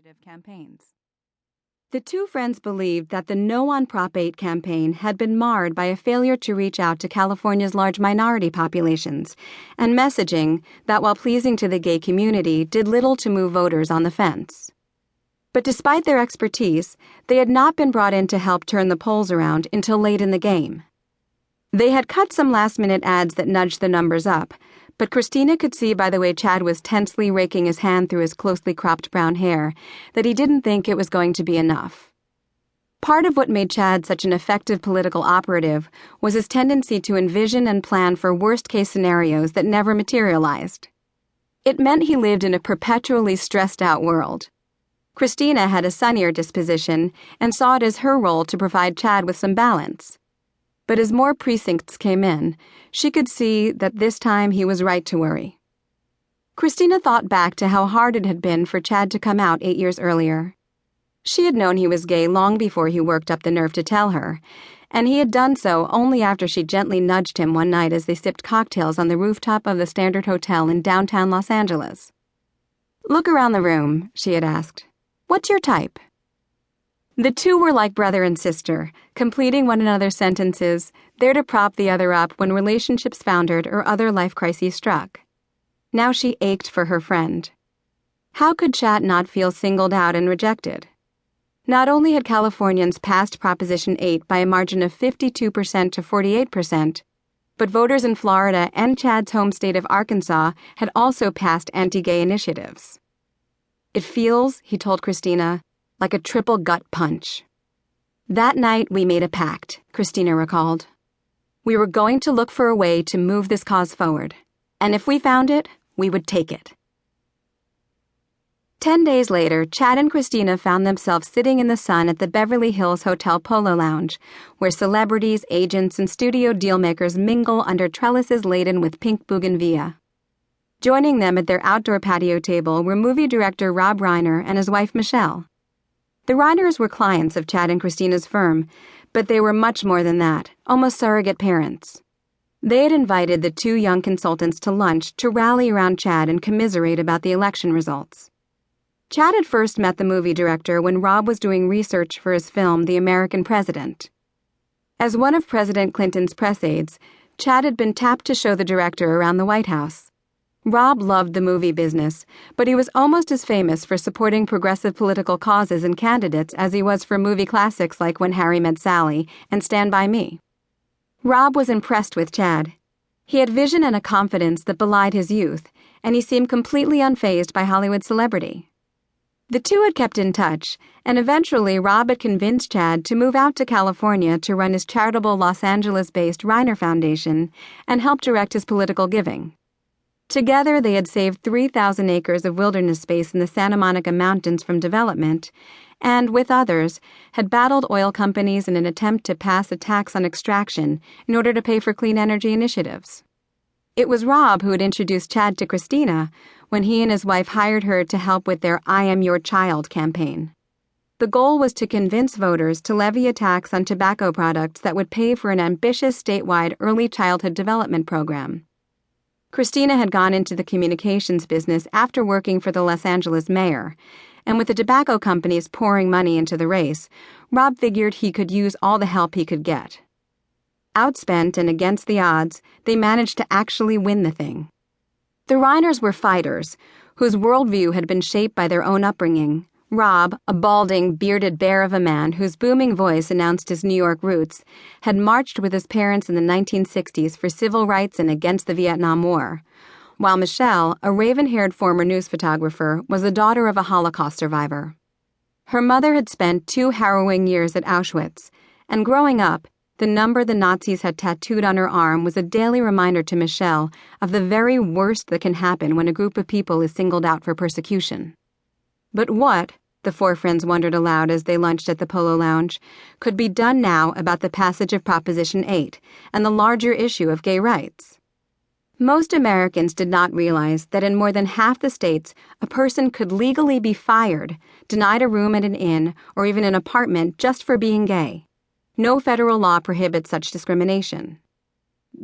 initiative campaigns. The two friends believed that the No on Prop 8 campaign had been marred by a failure to reach out to California's large minority populations and messaging that, while pleasing to the gay community, did little to move voters on the fence. But despite their expertise, they had not been brought in to help turn the polls around until late in the game. They had cut some last-minute ads that nudged the numbers up, but Christina could see by the way Chad was tensely raking his hand through his closely cropped brown hair that he didn't think it was going to be enough. Part of what made Chad such an effective political operative was his tendency to envision and plan for worst-case scenarios that never materialized. It meant he lived in a perpetually stressed-out world. Christina had a sunnier disposition and saw it as her role to provide Chad with some balance. But as more precincts came in, she could see that this time he was right to worry. Christina thought back to how hard it had been for Chad to come out 8 years earlier. She had known he was gay long before he worked up the nerve to tell her, and he had done so only after she gently nudged him one night as they sipped cocktails on the rooftop of the Standard Hotel in downtown Los Angeles. "Look around the room," she had asked. "What's your type?" The two were like brother and sister, completing one another's sentences, there to prop the other up when relationships foundered or other life crises struck. Now she ached for her friend. How could Chad not feel singled out and rejected? Not only had Californians passed Proposition 8 by a margin of 52% to 48%, but voters in Florida and Chad's home state of Arkansas had also passed anti-gay initiatives. "It feels," he told Christina, "like a triple gut punch." "That night we made a pact," Christina recalled. "We were going to look for a way to move this cause forward, and if we found it, we would take it." 10 days later, Chad and Christina found themselves sitting in the sun at the Beverly Hills Hotel Polo Lounge, where celebrities, agents, and studio dealmakers mingle under trellises laden with pink bougainvillea. Joining them at their outdoor patio table were movie director Rob Reiner and his wife Michelle. The Reiners were clients of Chad and Christina's firm, but they were much more than that, almost surrogate parents. They had invited the two young consultants to lunch to rally around Chad and commiserate about the election results. Chad had first met the movie director when Rob was doing research for his film The American President. As one of President Clinton's press aides, Chad had been tapped to show the director around the White House. Rob loved the movie business, but he was almost as famous for supporting progressive political causes and candidates as he was for movie classics like When Harry Met Sally and Stand By Me. Rob was impressed with Chad. He had vision and a confidence that belied his youth, and he seemed completely unfazed by Hollywood celebrity. The two had kept in touch, and eventually Rob had convinced Chad to move out to California to run his charitable Los Angeles-based Reiner Foundation and help direct his political giving. Together, they had saved 3,000 acres of wilderness space in the Santa Monica Mountains from development, and, with others, had battled oil companies in an attempt to pass a tax on extraction in order to pay for clean energy initiatives. It was Rob who had introduced Chad to Christina when he and his wife hired her to help with their I Am Your Child campaign. The goal was to convince voters to levy a tax on tobacco products that would pay for an ambitious statewide early childhood development program. Christina had gone into the communications business after working for the Los Angeles mayor, and with the tobacco companies pouring money into the race, Rob figured he could use all the help he could get. Outspent and against the odds, they managed to actually win the thing. The Reiners were fighters, whose worldview had been shaped by their own upbringing. Rob, a balding, bearded bear of a man whose booming voice announced his New York roots, had marched with his parents in the 1960s for civil rights and against the Vietnam War, while Michelle, a raven-haired former news photographer, was the daughter of a Holocaust survivor. Her mother had spent 2 harrowing years at Auschwitz, and growing up, the number the Nazis had tattooed on her arm was a daily reminder to Michelle of the very worst that can happen when a group of people is singled out for persecution. But what, the four friends wondered aloud as they lunched at the Polo Lounge, could be done now about the passage of Proposition 8 and the larger issue of gay rights? Most Americans did not realize that in more than half the states, a person could legally be fired, denied a room at an inn, or even an apartment just for being gay. No federal law prohibits such discrimination.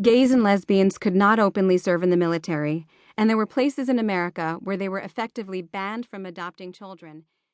Gays and lesbians could not openly serve in the military, and there were places in America where they were effectively banned from adopting children